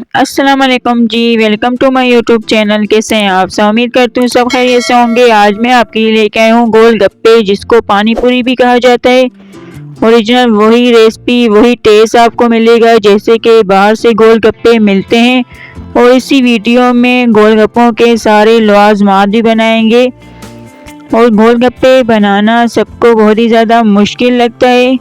अस्सलाम वालेकुम जी, welcome to my YouTube channel. कैसे हैं आप सब? उम्मीद करती हूँ सब खैरियत से होंगे। आज मैं आपके लिए लेके आया हूँ गोलगप्पे, जिसको पानी पूरी भी कहा जाता है। ओरिजिनल वही रेसिपी वही टेस्ट आपको मिलेगा जैसे कि बाहर से गोलगप्पे मिलते हैं। और इसी वीडियो में गोलगप्पों के सारे लवाजमात भी बनाएंगे। और गोलगप्पे बनाना सबको बहुत ही ज़्यादा मुश्किल लगता है,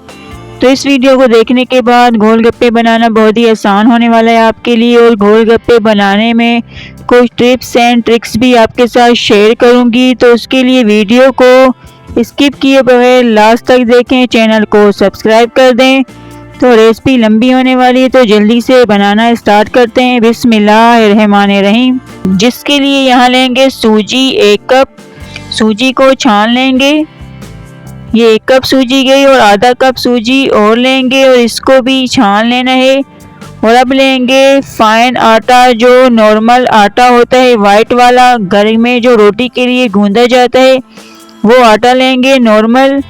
तो इस वीडियो को देखने के बाद गोलगप्पे बनाना बहुत ही आसान होने वाला है आपके लिए। और गोलगप्पे बनाने में कुछ टिप्स एंड ट्रिक्स भी आपके साथ शेयर करूंगी, तो उसके लिए वीडियो को स्किप किए बगैर लास्ट तक देखें, चैनल को सब्सक्राइब कर दें। तो रेसिपी लंबी होने वाली है, तो जल्दी से बनाना स्टार्ट करते हैं। बिस्मिल्लाहिर्रहमानिर्रहीम। जिसके लिए यहाँ लेंगे सूजी 1 कप। सूजी को छान लेंगे। ये 1 कप सूजी गई और आधा कप सूजी और लेंगे और इसको भी छान लेना है। और अब लेंगे फाइन आटा, जो नॉर्मल आटा होता है वाइट वाला, घर में जो रोटी के लिए गूंदा जाता है वो आटा लेंगे नॉर्मल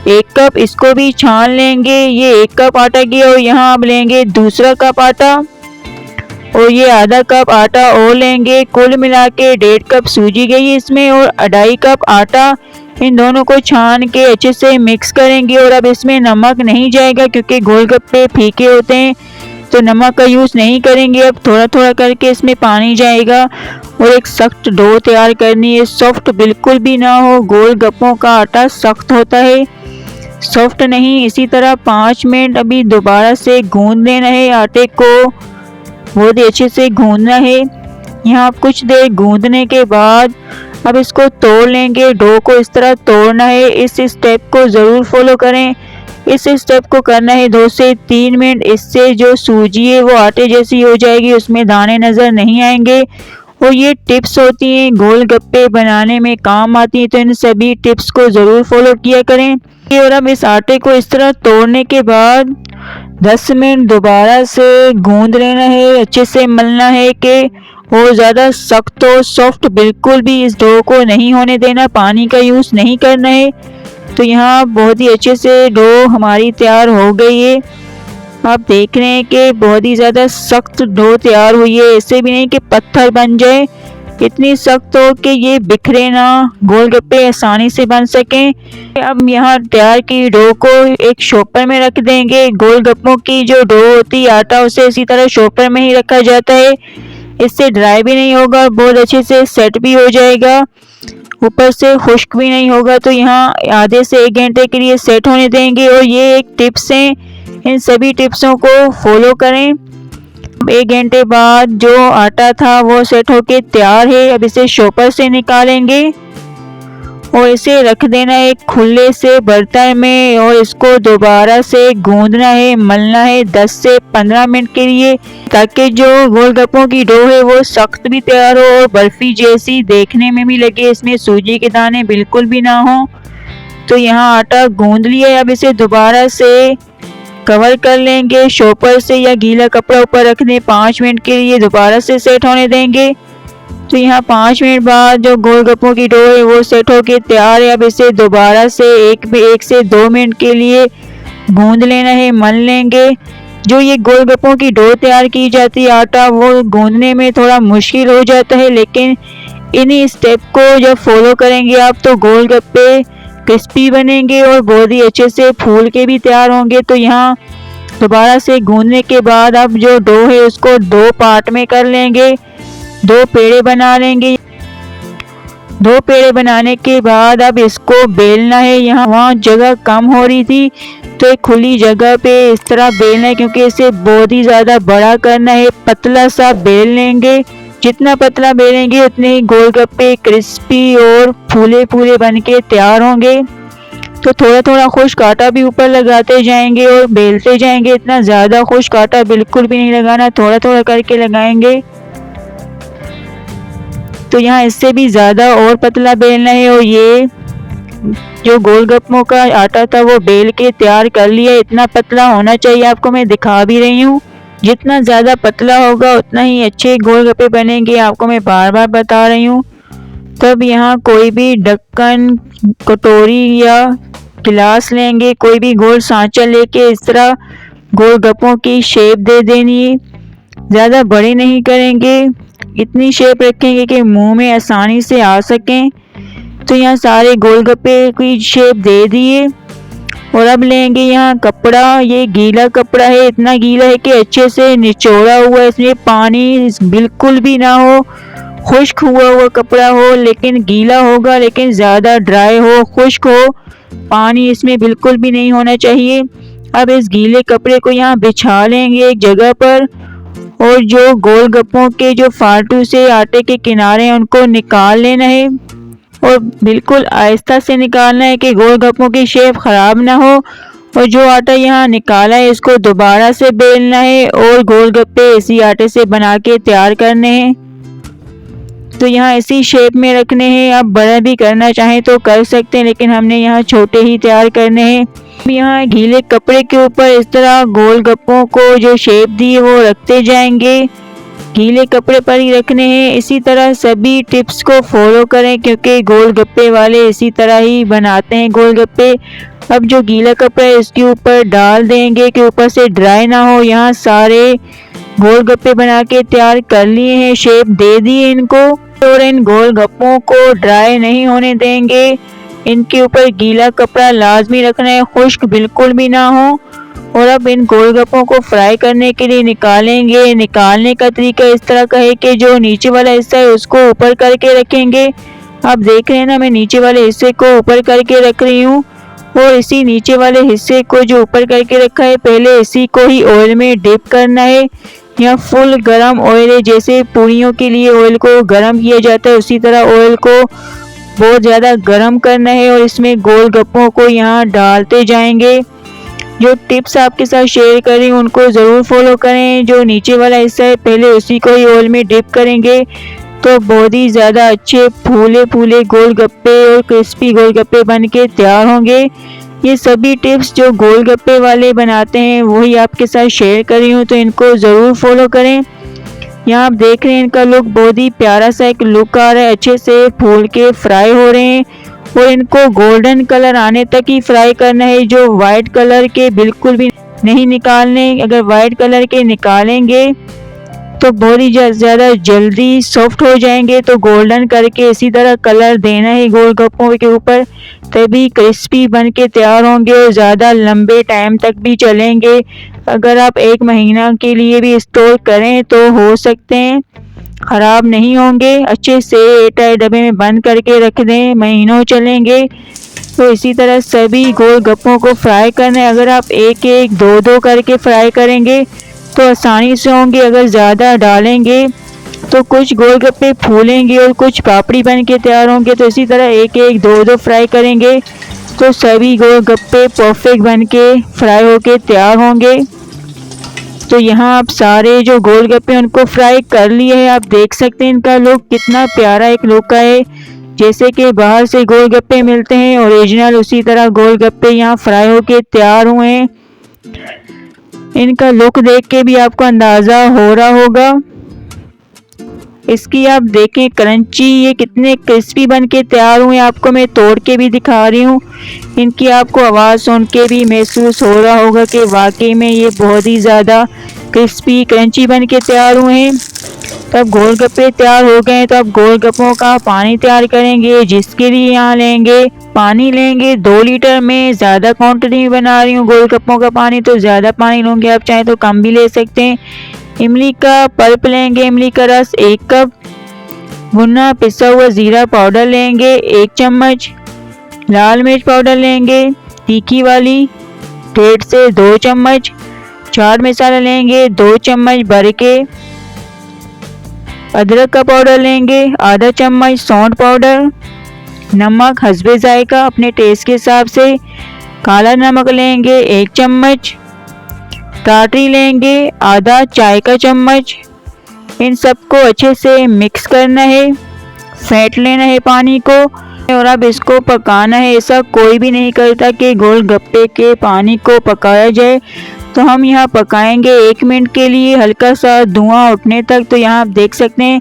1 कप। इसको भी छान लेंगे। ये 1 कप आटा गया और यहाँ अब लेंगे दूसरा कप आटा और ये आधा कप आटा और लेंगे। कुल मिला के 1.5 कप सूजी गई इसमें और 2.5 कप आटा। इन दोनों को छान के अच्छे से मिक्स करेंगे। और अब इसमें नमक नहीं जाएगा क्योंकि गोलगप्पे फीके होते हैं, तो नमक का यूज़ नहीं करेंगे। अब थोड़ा थोड़ा करके इसमें पानी जाएगा और एक सख्त डो तैयार करनी है। सॉफ्ट बिल्कुल भी ना हो, गोलगप्पों का आटा सख्त होता है, सॉफ्ट नहीं। इसी तरह 5 मिनट अभी दोबारा से गूंद लेना है। आटे को बहुत ही अच्छे से गूंदना है। यहाँ कुछ देर गूंदने के बाद अब इसको तोड़ लेंगे। डो को इस तरह तोड़ना है। इस स्टेप को ज़रूर फॉलो करें। इस स्टेप को करना है 2 से 3 मिनट। इससे जो सूजी है वो आटे जैसी हो जाएगी, उसमें दाने नज़र नहीं आएंगे। और ये टिप्स होती हैं गोलगप्पे बनाने में काम आती हैं, तो इन सभी टिप्स को ज़रूर फॉलो किया करें। और अब इस आटे को इस तरह तोड़ने के बाद 10 मिनट दोबारा से गूंद लेना है। अच्छे से मलना है कि और ज़्यादा सख्त हो, सॉफ्ट बिल्कुल भी इस डो को नहीं होने देना। पानी का यूज़ नहीं करना है। तो यहाँ बहुत ही अच्छे से डो हमारी तैयार हो गई है। आप देख रहे हैं कि बहुत ही ज़्यादा सख्त डो तैयार हुई है। ऐसे भी नहीं कि पत्थर बन जाए, इतनी सख्त हो कि ये बिखरे ना, गोलगप्पे आसानी से बन सकें। अब यहाँ तैयार की डो को एक शॉपर में रख देंगे। गोलगप्पों की जो डो होती है आटा, उसे इसी तरह शॉपर में ही रखा जाता है। इससे ड्राई भी नहीं होगा, बहुत अच्छे से सेट भी हो जाएगा, ऊपर से खुश्क भी नहीं होगा। तो यहाँ आधे से 1 घंटे के लिए सेट होने देंगे। और ये एक टिप्स हैं, इन सभी टिप्सों को फॉलो करें। 1 घंटे बाद जो आटा था वो सेट होके तैयार है। अब इसे शॉपर से निकालेंगे और इसे रख देना है एक खुले से बर्तन में। और इसको दोबारा से गूंदना है, मलना है 10 से 15 मिनट के लिए, ताकि जो गोलगप्पों की डो है वो सख्त भी तैयार हो और बर्फी जैसी देखने में भी लगे, इसमें सूजी के दाने बिल्कुल भी ना हो। तो यहाँ आटा गूंद लिया है। अब इसे दोबारा से कवर कर लेंगे शॉपर से या गीला कपड़ा ऊपर रख दें। 5 मिनट के लिए दोबारा से सेट होने देंगे। तो यहाँ 5 मिनट बाद जो गोलगप्पों की डो है वो सेट होके तैयार है। अब इसे दोबारा से 1 से 2 मिनट के लिए गूंद लेना है, मल लेंगे। जो ये गोलगप्पों की डो तैयार की जाती है आटा, वो गूंदने में थोड़ा मुश्किल हो जाता है, लेकिन इन्हीं स्टेप को जब फॉलो करेंगे आप तो गोलगप्पे क्रिस्पी बनेंगे और बहुत ही अच्छे से फूल के भी तैयार होंगे। तो यहाँ दोबारा से गूंदने के बाद अब जो डो है उसको 2 पार्ट में कर लेंगे, 2 पेड़े बना लेंगे। 2 पेड़े बनाने के बाद अब इसको बेलना है। यहाँ वहाँ जगह कम हो रही थी, तो एक खुली जगह पे इस तरह बेलना है, क्योंकि इसे बहुत ही ज़्यादा बड़ा करना है। पतला सा बेल लेंगे, जितना पतला बेलेंगे उतने ही गोलगप्पे क्रिस्पी और फूले फूले बन के तैयार होंगे। तो थोड़ा थोड़ा खुश्क आटा भी ऊपर लगाते जाएंगे और बेलते जाएंगे। इतना ज़्यादा खुश्क आटा बिल्कुल भी नहीं लगाना, थोड़ा थोड़ा करके लगाएंगे। तो यहाँ इससे भी ज़्यादा और पतला बेलना है। और ये जो गोलगप्पों का आटा था वो बेल के तैयार कर लिया। इतना पतला होना चाहिए, आपको मैं दिखा भी रही हूँ। जितना ज़्यादा पतला होगा उतना ही अच्छे गोलगप्पे बनेंगे, आपको मैं बार बार बता रही हूँ। तब यहाँ कोई भी ढक्कन, कटोरी या गिलास लेंगे, कोई भी गोल सांचा लेके इस तरह गोलगप्पों की शेप दे देनी है। ज़्यादा बड़े नहीं करेंगे, इतनी शेप रखेंगे कि मुंह में आसानी से आ सकें। तो यहाँ सारे गोलगप्पे की शेप दे दिए। और अब लेंगे यहाँ कपड़ा, ये गीला कपड़ा है, इतना गीला है कि अच्छे से निचोड़ा हुआ है, इसमें पानी बिल्कुल भी ना हो, खुश्क हुआ कपड़ा हो, लेकिन गीला होगा लेकिन ज़्यादा ड्राई हो, खुश्क हो, पानी इसमें बिल्कुल भी नहीं होना चाहिए। अब इस गीले कपड़े को यहाँ बिछा लेंगे एक जगह पर, और जो गोलगप्पों के जो फालतू से आटे के किनारे हैं उनको निकाल लेना है, और बिल्कुल आहिस्ता से निकालना है कि गोलगप्पों की शेप खराब ना हो। और जो आटा यहाँ निकाला है इसको दोबारा से बेलना है और गोलगप्पे इसी आटे से बना के तैयार करने हैं। तो यहाँ इसी शेप में रखने हैं, आप बड़ा भी करना चाहें तो कर सकते हैं, लेकिन हमने यहाँ छोटे ही तैयार करने हैं। यहाँ गीले कपड़े के ऊपर इस तरह गोलगप्पों को जो शेप दी है वो रखते जाएंगे, गीले कपड़े पर ही रखने हैं। इसी तरह सभी टिप्स को फॉलो करें, क्योंकि गोलगप्पे वाले इसी तरह ही बनाते हैं गोलगप्पे। अब जो गीला कपड़ा है इसके ऊपर डाल देंगे कि ऊपर से ड्राई ना हो। यहाँ सारे गोलगप्पे बना के तैयार कर लिए हैं, शेप दे दिए इनको, और इन गोलगप्पों को ड्राई नहीं होने देंगे। इनके ऊपर गीला कपड़ा लाजमी रखना है, खुश्क बिल्कुल भी ना हो। और अब इन गोलगप्पों को फ्राई करने के लिए निकालेंगे। निकालने का तरीका इस तरह का है कि जो नीचे वाला हिस्सा है उसको ऊपर करके रखेंगे। आप देख रहे हैं ना, मैं नीचे वाले हिस्से को ऊपर करके रख रही हूँ, और इसी नीचे वाले हिस्से को जो ऊपर करके रखा है पहले इसी को ही ऑयल में डिप करना है। यहाँ फुल गरम ऑयल है, जैसे पूरियों के लिए ऑयल को गरम किया जाता है उसी तरह ऑयल को बहुत ज़्यादा गरम करना है, और इसमें गोलगप्पों को यहाँ डालते जाएंगे। जो टिप्स आपके साथ शेयर कर रही हूँ उनको ज़रूर फॉलो करें। जो नीचे वाला हिस्सा है पहले उसी को ही ऑयल में डिप करेंगे तो बहुत ही ज़्यादा अच्छे फूले फूले गोलगप्पे और क्रिस्पी गोलगप्पे बन के तैयार होंगे। ये सभी टिप्स जो गोलगप्पे वाले बनाते हैं वही आपके साथ शेयर कर रही हूँ, तो इनको ज़रूर फॉलो करें। यहाँ आप देख रहे हैं इनका लुक बहुत ही प्यारा सा एक लुक आ रहा है, अच्छे से फूल के फ्राई हो रहे हैं, और इनको गोल्डन कलर आने तक ही फ्राई करना है। जो वाइट कलर के बिल्कुल भी नहीं निकालने, अगर वाइट कलर के निकालेंगे तो बहुत ही ज़्यादा जल्दी सॉफ्ट हो जाएंगे। तो गोल्डन करके इसी तरह कलर देना है गोलगप्पों के ऊपर, तभी क्रिस्पी बन के तैयार होंगे और ज़्यादा लंबे टाइम तक भी चलेंगे। अगर आप 1 महीना के लिए भी स्टोर करें तो हो सकते हैं, ख़राब नहीं होंगे। अच्छे से एयरटाइट डब्बे में बंद करके रख दें, महीनों चलेंगे। तो इसी तरह सभी गोलगप्पों को फ्राई करना है। अगर आप एक एक दो दो करके फ्राई करेंगे तो आसानी से होंगे, अगर ज़्यादा डालेंगे तो कुछ गोलगप्पे फूलेंगे और कुछ पापड़ी बन के तैयार होंगे। तो इसी तरह एक एक दो दो फ्राई करेंगे तो सभी गोलगप्पे परफेक्ट बन के फ्राई होके तैयार होंगे। तो यहाँ आप सारे जो गोलगप्पे उनको फ्राई कर लिए हैं। आप देख सकते हैं इनका लुक कितना प्यारा एक लुक का है, जैसे कि बाहर से गोलगप्पे मिलते हैं ओरिजिनल, उसी तरह गोलगप्पे यहाँ फ्राई होके तैयार हुए हैं। इनका लुक देख के भी आपको अंदाज़ा हो रहा होगा। इसकी आप देखें क्रंची, ये कितने क्रिस्पी बन के तैयार हुए, आपको मैं तोड़ के भी दिखा रही हूँ। इनकी आपको आवाज़ सुन के भी महसूस हो रहा होगा कि वाकई में ये बहुत ही ज़्यादा क्रिस्पी क्रंची बन के तैयार हुए हैं। तब गोलगप्पे तैयार हो गए तो अब गोलगप्पों का पानी तैयार करेंगे, जिसके लिए यहाँ लेंगे पानी लेंगे 2 लीटर में। ज़्यादा क्वांटिटी में बना रही हूँ गोलगप्पों का पानी, तो ज़्यादा पानी लूँगी, आप चाहें तो कम भी ले सकते हैं। इमली का पल्प लेंगे, इमली का रस 1 कप, भुना पिसा हुआ ज़ीरा पाउडर लेंगे 1 चम्मच, लाल मिर्च पाउडर लेंगे तीखी वाली 1.5 से 2 चम्मच, चाट मसाला लेंगे 2 चम्मच भर के, अदरक का पाउडर लेंगे आधा चम्मच, सौंठ पाउडर, नमक हस्बे जायका अपने टेस्ट के हिसाब से, काला नमक लेंगे 1 चम्मच, टाटरी लेंगे आधा चाय का चम्मच। इन सबको अच्छे से मिक्स करना है, फेंट लेना है पानी को, और अब इसको पकाना है। ऐसा कोई भी नहीं करता कि गोलगप्पे के पानी को पकाया जाए, तो हम यहाँ पकाएंगे 1 मिनट के लिए, हल्का सा धुआं उठने तक। तो यहाँ आप देख सकते हैं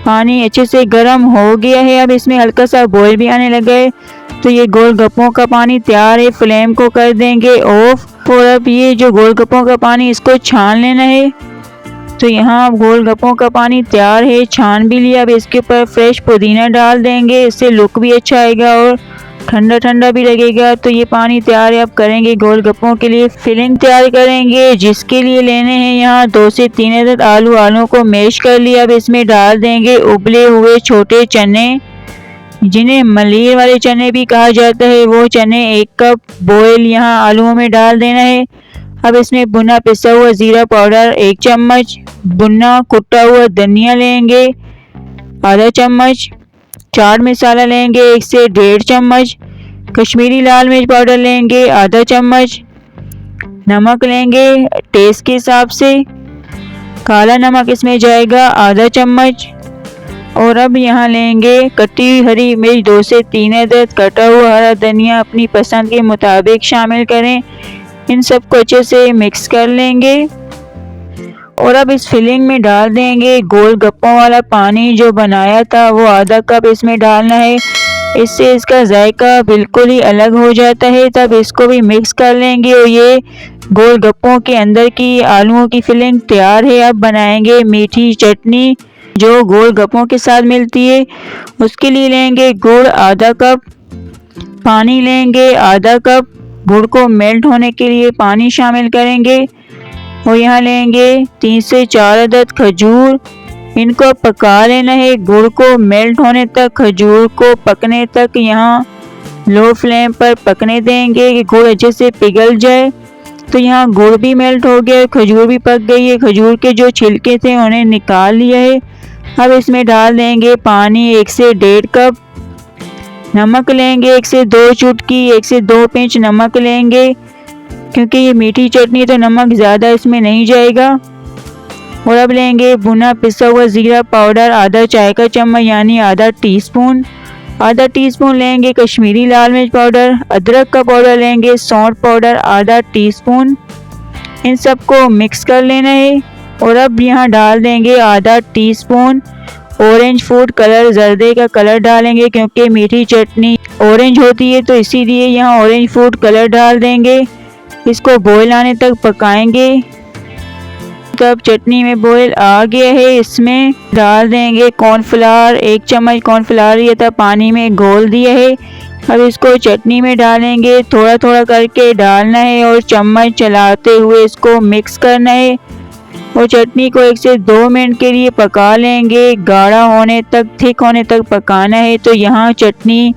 पानी अच्छे से गर्म हो गया है, अब इसमें हल्का सा बॉयल भी आने लगा है। तो ये गोलगप्पों का पानी तैयार है, फ्लेम को कर देंगे ऑफ। और अब ये जो गोलगप्पों का पानी इसको छान लेना है। तो यहाँ गोलगप्पों का पानी तैयार है, छान भी लिया। अब इसके ऊपर फ्रेश पुदीना डाल देंगे, इससे लुक भी अच्छा आएगा और ठंडा ठंडा भी लगेगा। तो ये पानी तैयार है। अब करेंगे गोलगप्पों के लिए फिलिंग तैयार करेंगे, जिसके लिए लेने हैं यहाँ 2 से 3 अदद आलू। आलू को मैश कर लिया। अब इसमें डाल देंगे उबले हुए छोटे चने, जिन्हें मलीर वाले चने भी कहा जाता है। वो चने 1 कप बॉयल यहाँ आलूओं में डाल देना है। अब इसमें भुना पिसा हुआ जीरा पाउडर 1 चम्मच, भुना कुटा हुआ धनिया लेंगे आधा चम्मच, चाट मसाला लेंगे 1 से 1.5 चम्मच, कश्मीरी लाल मिर्च पाउडर लेंगे आधा चम्मच, नमक लेंगे टेस्ट के हिसाब से, काला नमक इसमें जाएगा आधा चम्मच। और अब यहाँ लेंगे कटी हुई हरी मिर्च 2 से 3 अदद, कटा हुआ हरा धनिया अपनी पसंद के मुताबिक शामिल करें। इन सबको अच्छे से मिक्स कर लेंगे और अब इस फिलिंग में डाल देंगे गोलगप्पों वाला पानी जो बनाया था, वो आधा कप इसमें डालना है। इससे इसका जायका बिल्कुल ही अलग हो जाता है। तब इसको भी मिक्स कर लेंगे और ये गोलगप्पों के अंदर की आलूओं की फिलिंग तैयार है। अब बनाएंगे मीठी चटनी जो गोलगप्पों के साथ मिलती है। उसके लिए लेंगे गुड़ आधा कप, पानी लेंगे आधा कप, गुड़ को मेल्ट होने के लिए पानी शामिल करेंगे। और यहाँ लेंगे 3 से 4 अदद खजूर, इनको पका लेना है गुड़ को मेल्ट होने तक, खजूर को पकने तक यहाँ लो फ्लेम पर पकने देंगे कि गुड़ अच्छे से पिघल जाए। तो यहाँ गुड़ भी मेल्ट हो गया, खजूर भी पक गई है। खजूर के जो छिलके थे उन्हें निकाल लिया है। अब इसमें डाल देंगे पानी 1 से 1.5 कप, नमक लेंगे 1 से 2 चुटकी, 1 से 2 पिंच नमक लेंगे, क्योंकि ये मीठी चटनी तो नमक ज़्यादा इसमें नहीं जाएगा। और अब लेंगे भुना पिसा हुआ ज़ीरा पाउडर आधा चाय का चम्मच यानी आधा टीस्पून, आधा टीस्पून लेंगे कश्मीरी लाल मिर्च पाउडर, अदरक का पाउडर लेंगे, सौंठ पाउडर आधा टीस्पून। इन सबको मिक्स कर लेना है। और अब यहाँ डाल देंगे आधा टीस्पून ऑरेंज फूड कलर, जर्दे का कलर डालेंगे, क्योंकि मीठी चटनी ऑरेंज होती है तो इसीलिए यहाँ ऑरेंज फूड कलर डाल देंगे। इसको बॉयल आने तक पकाएंगे। तब चटनी में बॉयल आ गया है, इसमें डाल देंगे कॉर्नफ्लावर 1 चम्मच कॉर्नफ्लावर ये था पानी में घोल दिया है। अब इसको चटनी में डालेंगे, थोड़ा थोड़ा करके डालना है और चम्मच चलाते हुए इसको मिक्स करना है। और चटनी को 1 से 2 मिनट के लिए पका लेंगे, गाढ़ा होने तक, थिक होने तक पकाना है। तो यहाँ चटनी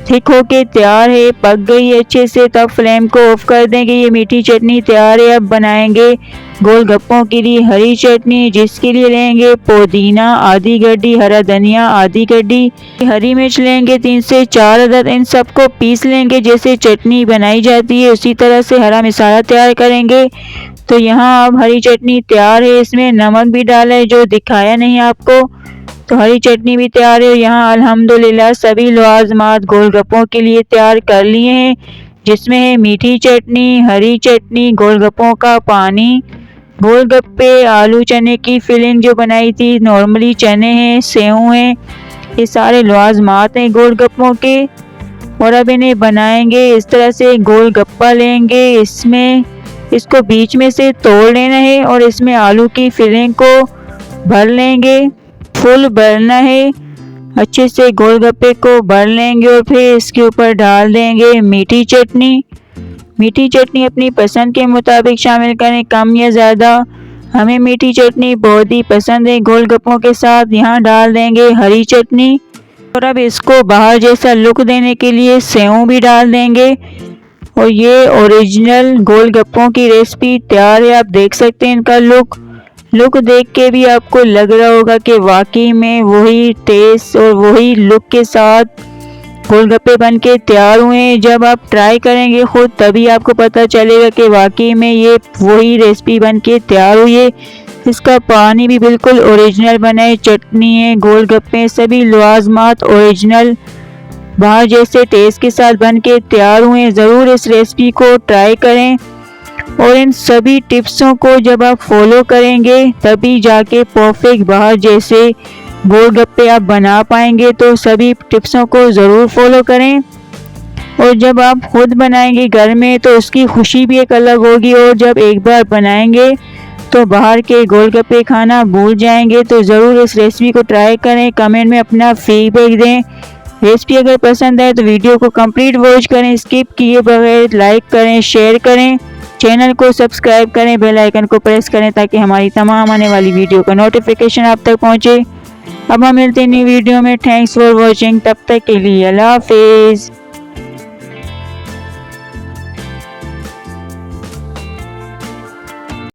थिक होके तैयार है, पक गई है अच्छे से। तब फ्लेम को ऑफ कर देंगे। ये मीठी चटनी तैयार है। अब बनाएंगे गोलगप्पों के लिए हरी चटनी, जिसके लिए लेंगे पुदीना आधी गड्डी, हरा धनिया आधी गड्डी, हरी मिर्च लेंगे 3 से 4 अदद। इन सबको पीस लेंगे, जैसे चटनी बनाई जाती है उसी तरह से हरा मसाला तैयार करेंगे। तो यहाँ अब हरी चटनी तैयार है। इसमें नमक भी डाला है जो दिखाया नहीं आपको। तो हरी चटनी भी तैयार है। यहाँ अल्हम्दुलिल्लाह सभी लवाजमात गोलगप्पों के लिए तैयार कर लिए हैं, जिसमें है मीठी चटनी, हरी चटनी, गोलगप्पों का पानी, गोलगप्पे, आलू चने की फिलिंग जो बनाई थी, नॉर्मली चने हैं, सेव हैं, ये सारे लवाजमात हैं गोलगप्पों के। और अब इन्हें बनाएंगे इस तरह से। गोलगप्पा लेंगे, इसमें इसको बीच में से तोड़ लेना है और इसमें आलू की फिलिंग को भर लेंगे, फुल भरना है। अच्छे से गोलगप्पे को भर लेंगे और फिर इसके ऊपर डाल देंगे मीठी चटनी। मीठी चटनी अपनी पसंद के मुताबिक शामिल करें, कम या ज़्यादा। हमें मीठी चटनी बहुत ही पसंद है गोलगप्पों के साथ। यहाँ डाल देंगे हरी चटनी और अब इसको बाहर जैसा लुक देने के लिए सेव भी डाल देंगे। और ये ओरिजिनल गोलगप्पों की रेसिपी तैयार है। आप देख सकते हैं इनका लुक देख के भी आपको लग रहा होगा कि वाकई में वही टेस्ट और वही लुक के साथ गोलगप्पे बन के तैयार हुए हैं। जब आप ट्राई करेंगे खुद तभी आपको पता चलेगा कि वाकई में ये वही रेसिपी बन के तैयार हुई है। इसका पानी भी बिल्कुल ओरिजिनल बना है, चटनी है, गोलगप्पे सभी लवाजमात ओरिजिनल बाहर जैसे टेस्ट के साथ बन के तैयार हुए हैं। ज़रूर इस रेसिपी को ट्राई करें और इन सभी टिप्सों को जब आप फॉलो करेंगे तभी जाके परफेक्ट बाहर जैसे गोलगप्पे आप बना पाएंगे। तो सभी टिप्सों को ज़रूर फॉलो करें और जब आप खुद बनाएंगे घर में तो उसकी खुशी भी एक अलग होगी। और जब एक बार बनाएंगे तो बाहर के गोलगप्पे खाना भूल जाएंगे। तो ज़रूर इस रेसिपी को ट्राई करें, कमेंट में अपना फीडबैक दें। रेसिपी अगर पसंद आए तो वीडियो को कंप्लीट वॉच करें, स्किप किए बगैर लाइक करें, शेयर करें, चैनल को सब्सक्राइब करें, बेल आइकन को प्रेस करें ताकि हमारी तमाम आने वाली वीडियो का नोटिफिकेशन आप तक पहुंचे। अब हम मिलते हैं न्यू वीडियो में। थैंक्स फॉर वॉचिंग, तब तक के लिए अल्लाह हाफिज़।